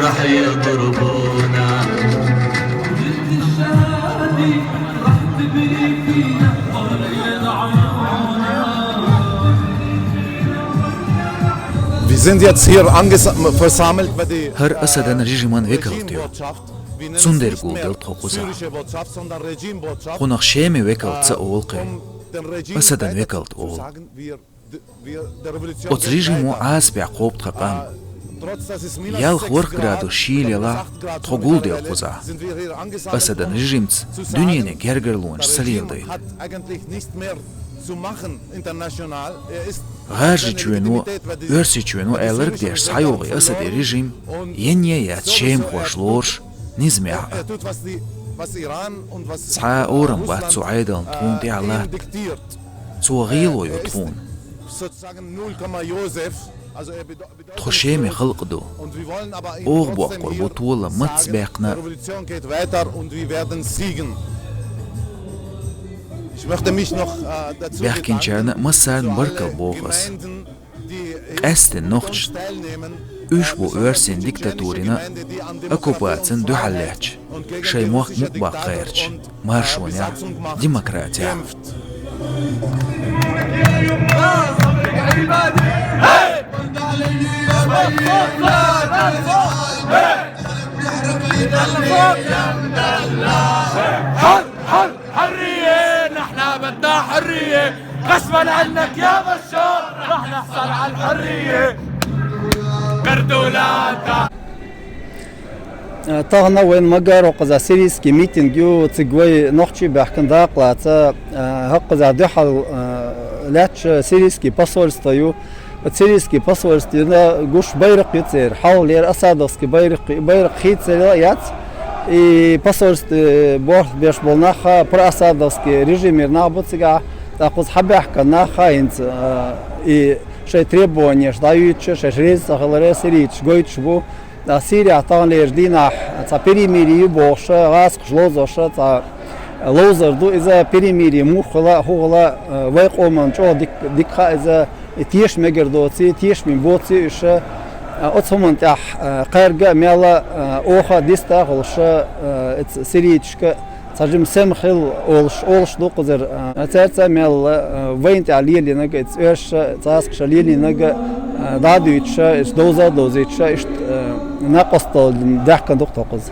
راح يضربونا. Wir sind jetzt hier versammelt bei der هر أسدن ريجيمان ويكلتيو تسندر قول تقوزا خنق شيمي ويكلت سأولقي أسدن ويكلت أول أت ريجيمو عاز بعقوب تقام يالخ ورقرادو شيلي لا تقول ديل قوزا أسدن ريجيمت دنيا جرجرلونش سليل دي غاجي تشوينو ورسي تشوينو ألرق ديش سايوغي أسد ريجيم ينيا ياتشيم خوشلورش نزمع سعى أورم واتسو عيدان تون دي علات سو غيلو يطفون تخشيمي خلق دو أغبو قربو طولة متسباقنا بيحكين شارنا مسار بركل بوغس قاستن نوخش أشبو أرسين ديكتاتورينا أكوباتن دو حلاتش شاي موخ مقبا خيرش مارشونيا ديمقراطيا حرية نحن بدنا حرية غصبا عنك يا بشار رح نحصل على الحرية كردولاتا تاغنا وين مقر وقزا سيريسكي ميتنجيو تقوي نوخشي بحكن داقلاتا هقزا دوحل لاتش سيريسكي باسورستيو سيريسكي باسورستيو قوش بيرق يتسير حول ير أسادسكي بيرق خيتسير يات باسورست بورت بيش بولناخا برا أسادسكي ريجيمير نابوتسيغا تاقوز حبي أحكا ناخا انت شاي требования ждаючи, шай жрец غلري سيريتش гойч бу Сирия тан леждина ца перемирие боша газ жлозоша ца лозерду иза перемирие мухла хугла вайқоман чо дикха иза тиеш мегердоци тиеш мин боци иша отсоман тах قارجا ميلا اوخا ديستا غلش سيريتشك سجم سمخل اولش دو قزر تاتا ميل وينت عليلي نغ ايش تاسك شليلي نغ دادويتش دوزا دوزيتش ناقص دحكن دق تقز